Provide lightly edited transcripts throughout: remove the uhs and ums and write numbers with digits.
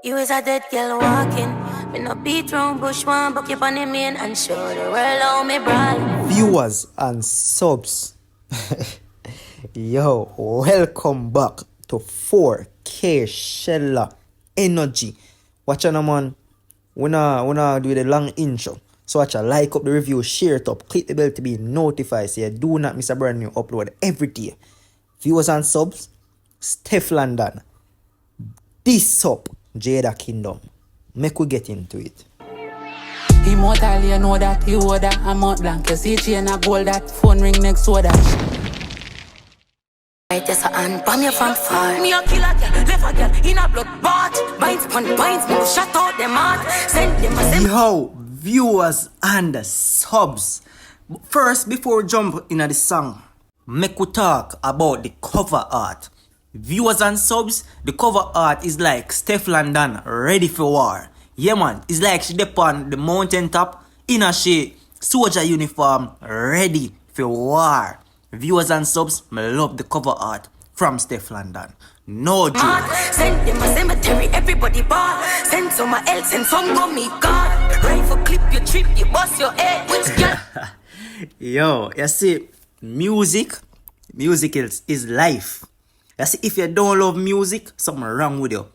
You is a dead girl walking. Me no beat round bush one, book you on the main and show the world how me brawl. Viewers and subs, yo, welcome back to 4K Shella Energy. Watch on, man. We not do the long intro. So watch, like up the review, share it up, click the bell to be notified so you do not miss a brand new upload every day. Viewers and subs, Stefflon, this up Jada Kingdom. Make we get into it. Immortal, you know that you order a mount blank. You see chain a gold, that phone ring next to that. I just a hand bomb you from far. Me a killer girl, left a girl in a blood bath. Binds pon binds, me shut out them heart. Send them a Yo, viewers and subs. First, before we jump into the song, make we talk about the cover art. Viewers and subs, the cover art is like Stefflon ready for war. Yeah man, it's like she dip on the mountain top in a she soldier uniform ready for war. Viewers and subs, me love the cover art from Stefflon. No joke. send them a cemetery, everybody ball. Send some else and some go me God. Rifle clip your trip, you bust your head. Which girl? Yo, you see, music is life. You see, if you don't love music, something wrong with you.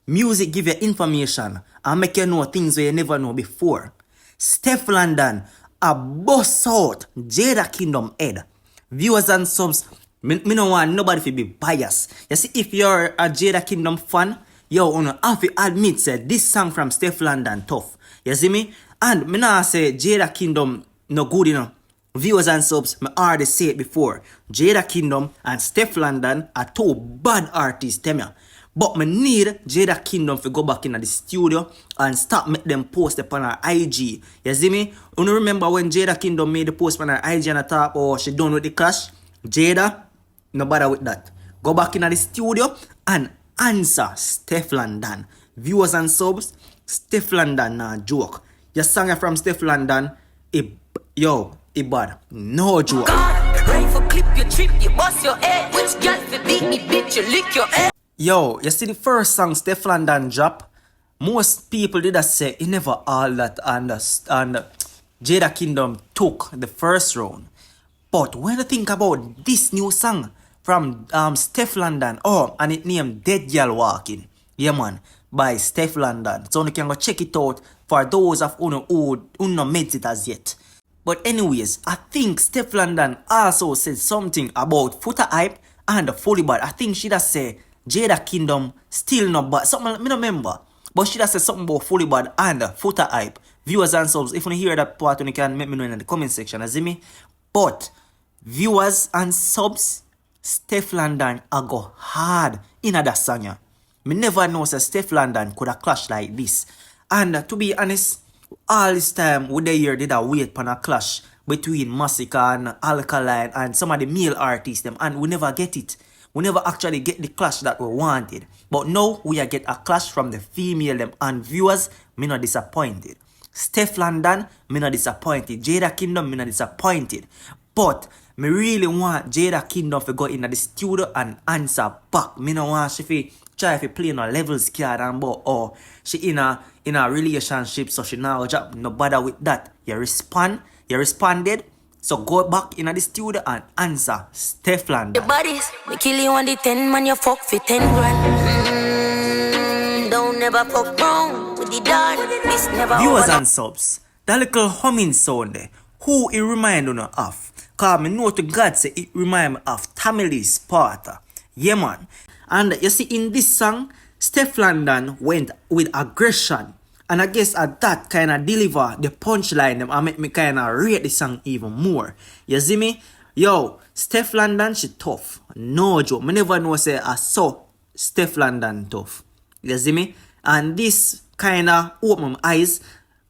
Music give you information and make you know things where you never know before. Stefflon a bust out Jada Kingdom head. Viewers and subs, me no want nobody to be biased. You see, if you're a Jada Kingdom fan, you have to admit say this song from Stefflon tough. You see me? And me nah say Jada Kingdom no good enough. Viewers and subs, me already say it before. Jada Kingdom and Stefflon are two bad artists, tell me. But me need Jada Kingdom to go back in the studio and start make them post upon her IG. You see me? You remember when Jada Kingdom made the post on her IG and I thought, oh, she done with the clash? Jada, no bother with that. Go back in the studio and answer Stefflon. Viewers and subs, Stefflon nah joke. Your song from Stefflon, it bad. No joke. God, rifle clip your trip, you bust your head. Which girl fi beat me, bitch, you lick your head. Yo, you see the first song Stefflon drop? Most people did say he never all that and Jada Kingdom took the first round. But when you think about this new song from Stefflon, and it named Dead Girl Walking. Yeah man, by Stefflon. So you can go check it out for those of who no made it as yet. But anyways, I think Stefflon also said something about footer hype and fully bad. I think she just say Jada Kingdom still not bad. Something I don't remember. But she just said something about fully bad and footer hype. Viewers and subs, if you hear that part, you can let me know in the comment section. You see me? But viewers and subs, Stefflon I go hard in that song. Yeah. Me never know that Stefflon could have clashed like this. And to be honest, all this time we the year did a wait for a clash between Massacre and Alkaline and some of the male artists them, and we never get it. We never actually get the clash that we wanted. But now we are get a clash from the female them, and viewers, me not disappointed. Stefflon, me not disappointed. Jada Kingdom, me not disappointed. But me really want Jada Kingdom to go in the studio and answer back. Me no want she fi try to play no levels card and but oh she in a relationship, so she now job no bother with that. You responded. So go back in the studio and answer Stefflon. The bodies, me kill you on the 10 man, you fuck for 10 grand. Don't never fuck wrong with the dog. This never Viewers and subs, that little humming sound there, who it remind you of? Cause me know to God say it remind me of Tamale Sparta. Yeah man. And you see in this song, Stefflon went with aggression. And I guess at that kind of deliver the punchline them and make me kind of rate the song even more. You see me? Yo, Stefflon she tough. No joke. Me never know say I saw Stefflon tough. You see me? And this kind of open my eyes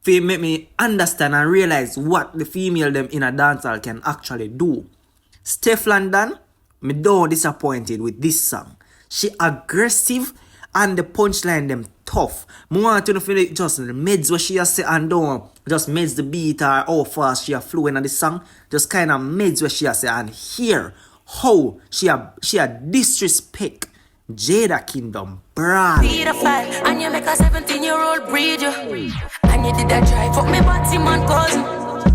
to make me understand and realize what the female them in a dancehall can actually do. Stefflon, me don't disappointed with this song. She aggressive and the punchline them tough. I want to feel just the mids what she has say and don't just mids the beat or how fast she a flowing in the song. Just kind of mids what she has say and hear how she a disrespect Jada Kingdom, brand. Pedophile, and you make a 17-year-old breed you. And you did that drive fuck me body man cousin.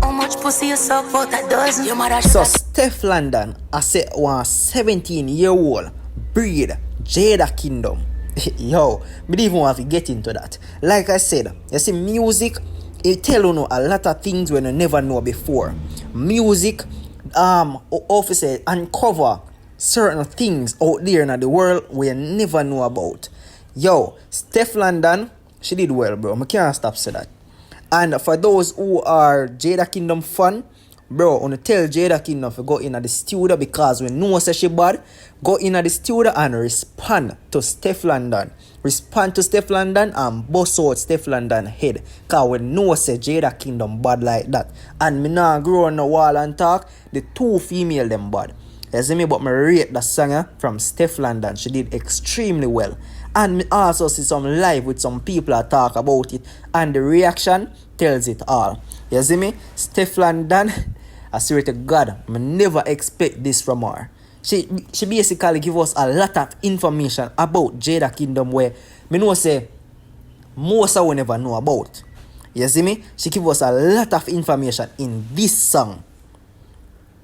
How much pussy you suck for that dozen? Your mother So Stefflon, I say one 17-year-old breed Jada Kingdom. Yo, me didn't even want to get into that. Like I said, you see music, it tell you know a lot of things when you never know before. Music, officer uncover certain things out there in the world we never know about. Yo, Stefflon, she did well, bro. I can't stop saying that. And for those who are Jada Kingdom fan, bro, I want to tell Jada Kingdom to go in at the studio because we know say she bad. Go in at the studio and respond to Stefflon. Respond to Stefflon and bust out Stefflon head. Because we know say Jada Kingdom bad like that. And me nah grow on the wall and talk. The two female them bad. You see me? But me rate the singer from Stefflon. She did extremely well. And me also see some live with some people that talk about it. And the reaction tells it all. You see me? Stefflon, I swear to God, I never expect this from her. She basically give us a lot of information about Jada Kingdom where me know say most of we never know about. You see me? She give us a lot of information in this song.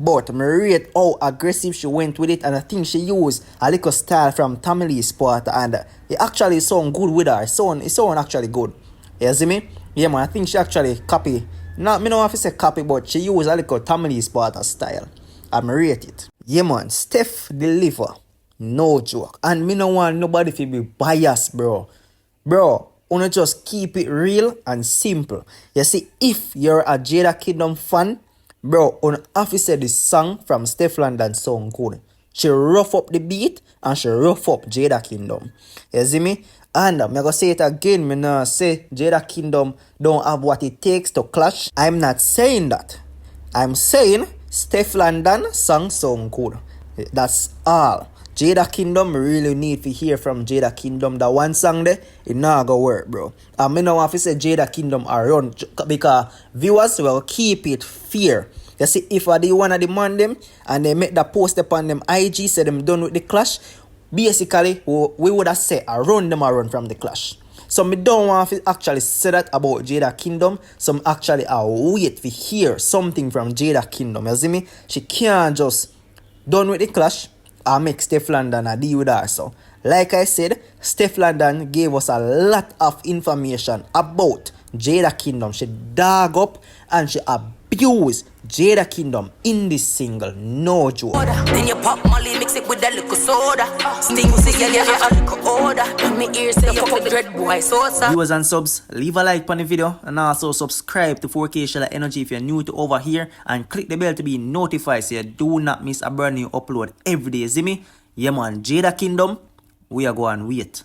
But me rate how aggressive she went with it, and I think she used a little style from Tamile's part, and it actually sound good with her. It sound actually good. You see me? Yeah man, I think she actually copy. Not me no have to say copy, but she used a little Tamile's part of style. I rate it. Yeah man, Steph deliver. No joke. And me no want nobody to be biased, bro. Bro, wanna just keep it real and simple. You see, if you're a Jada Kingdom fan, bro, on have to say this song from Stefflon sound good. She rough up the beat and she rough up Jada Kingdom. You see me? And I'm gonna say it again. Me nah say Jada Kingdom don't have what it takes to clash. I'm not saying that. I'm saying Stefflon song sound good. That's all. Jada Kingdom really need to hear from Jada Kingdom. That one song there, it not gonna work, bro. And me now have to say Jada Kingdom around because viewers will keep it fair. You see, if I do one of demand them and they make that post upon them IG say them done with the clash, basically we would have said around them around from the clash. So me don't want to actually say that about Jada Kingdom. So actually I wait to hear something from Jada Kingdom. You see me? She can't just done with the clash. I make Stefflon a deal with her. So, like I said, Stefflon gave us a lot of information about Jada Kingdom. She dug up and she abused Jada Kingdom in this single. No joke. Then you pop Molly, mix it with a little soda. Sting together, a little order. Me ears say you fuck dread boy sauce. Viewers and subs, leave a like on the video and also subscribe to 4K Shala Energy if you're new to over here, and click the bell to be notified so you do not miss a brand new upload every day. See me? Yeah man, Jada Kingdom, we are going to wait.